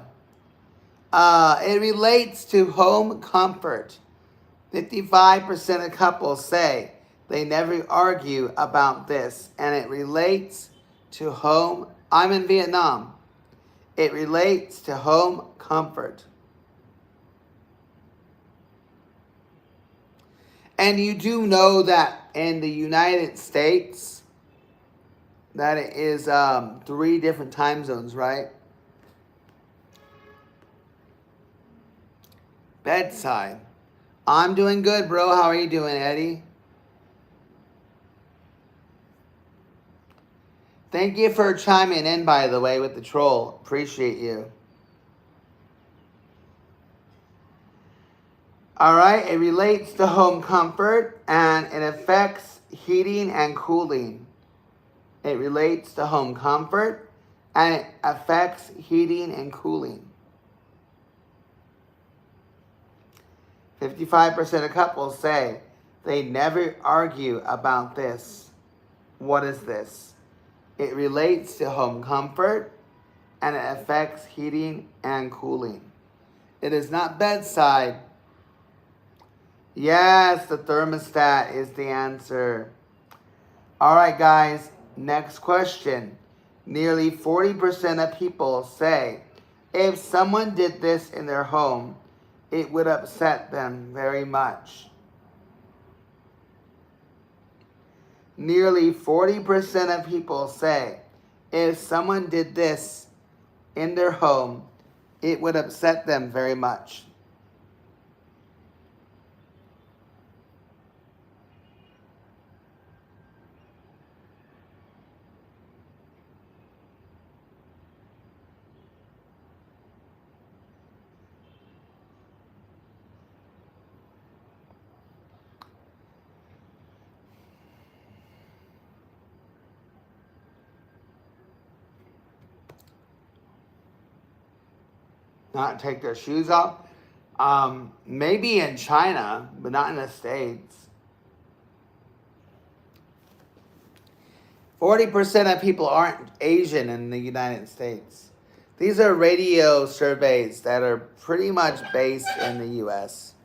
It relates to home comfort. 55% of couples say they never argue about this, and it relates to home. I'm in Vietnam. It relates to home comfort. And you do know that in the United States, that it is 3 different time zones, right? Bedside. I'm doing good, bro. How are you doing, Eddie? Thank you for chiming in, by the way, with the troll. Appreciate you. All right, it relates to home comfort and it affects heating and cooling. It relates to home comfort and it affects heating and cooling. 55% of couples say they never argue about this. What is this? It relates to home comfort and it affects heating and cooling. It is not bedside. Yes, the thermostat is the answer. All right, guys, next question. Nearly 40% of people say if someone did this in their home, it would upset them very much. Nearly 40% of people say if someone did this in their home, it would upset them very much. Not take their shoes off. Maybe in China, but not in the States. 40% of people aren't Asian in the United States. These are radio surveys that are pretty much based in the U.S.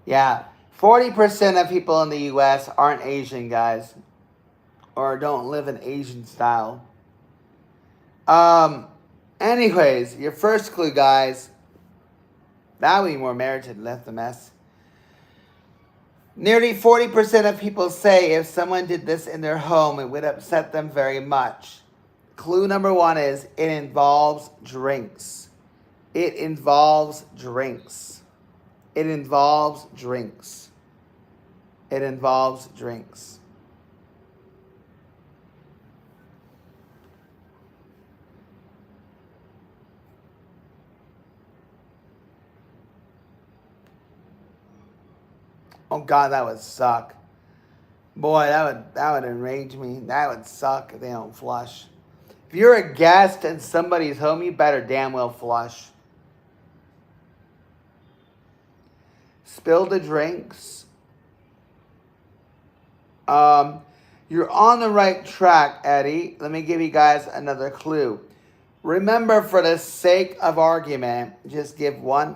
Yeah, 40% of people in the U.S. aren't Asian, guys, or don't live in Asian style. Anyways, your first clue, guys. That would be more merited, left a mess. Nearly 40% of people say if someone did this in their home, it would upset them very much. Clue number 1 is it involves drinks. It involves drinks. It involves drinks. It involves drinks. Oh God, that would suck. Boy, that would enrage me. That would suck if they don't flush. If you're a guest in somebody's home, you better damn well flush. Spill the drinks. You're on the right track, Eddie. Let me give you guys another clue. Remember, for the sake of argument, just give one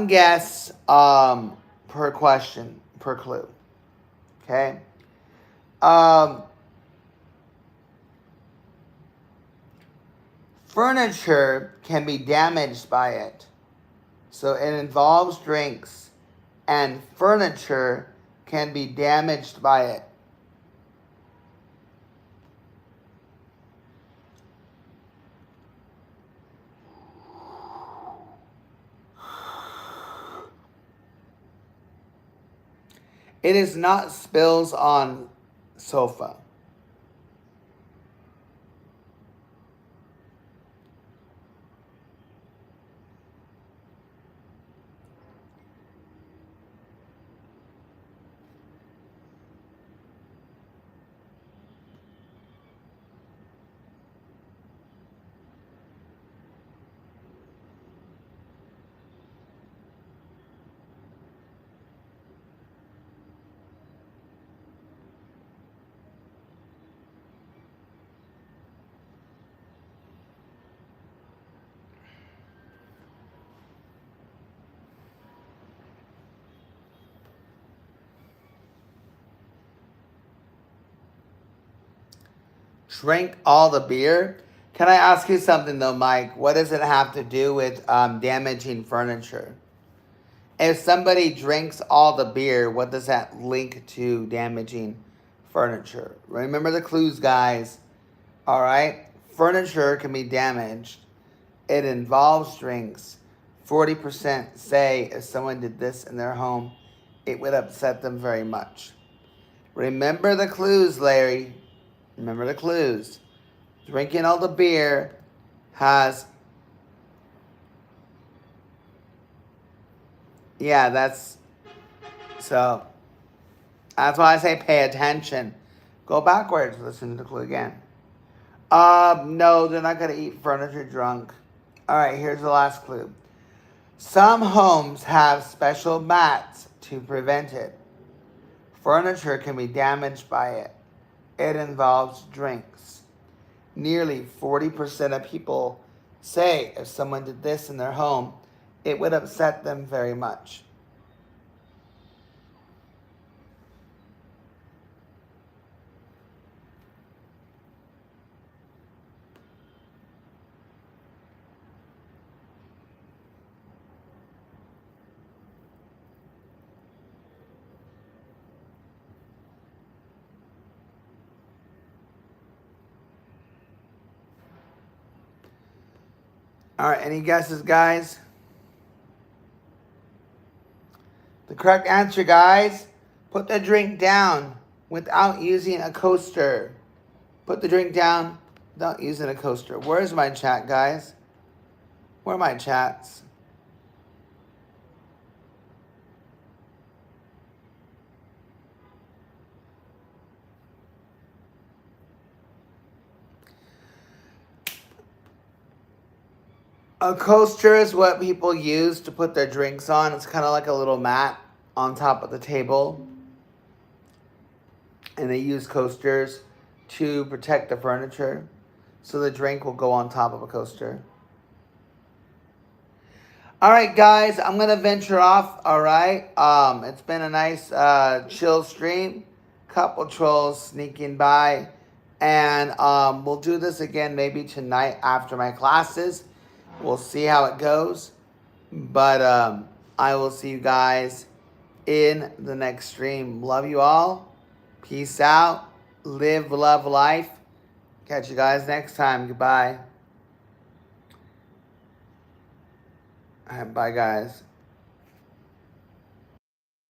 guess per question, per clue. Okay? Furniture can be damaged by it. So it involves drinks, and furniture can be damaged by it. It is not spills on sofa. Drink all the beer? Can I ask you something though, Mike? What does it have to do with damaging furniture? If somebody drinks all the beer, what does that link to damaging furniture? Remember the clues, guys. All right? Furniture can be damaged. It involves drinks. 40% say if someone did this in their home, it would upset them very much. Remember the clues, Larry. Remember the clues. Drinking all the beer has... Yeah, that's... So, that's why I say pay attention. Go backwards. Listen to the clue again. No, they're not going to eat furniture drunk. All right, here's the last clue. Some homes have special mats to prevent it. Furniture can be damaged by it. It involves drinks. Nearly 40% of people say if someone did this in their home, it would upset them very much. All right, any guesses, guys? The correct answer, guys, put the drink down without using a coaster. Put the drink down without using a coaster. Where's my chat, guys? Where are my chats? A coaster is what people use to put their drinks on. It's kind of like a little mat on top of the table. And they use coasters to protect the furniture. So the drink will go on top of a coaster. All right, guys, I'm going to venture off. All right. It's been a nice chill stream. Couple trolls sneaking by. And we'll do this again maybe tonight after my classes. We'll see how it goes. But I will see you guys in the next stream. Love you all. Peace out. Live, love, life. Catch you guys next time. Goodbye. All right, bye, guys.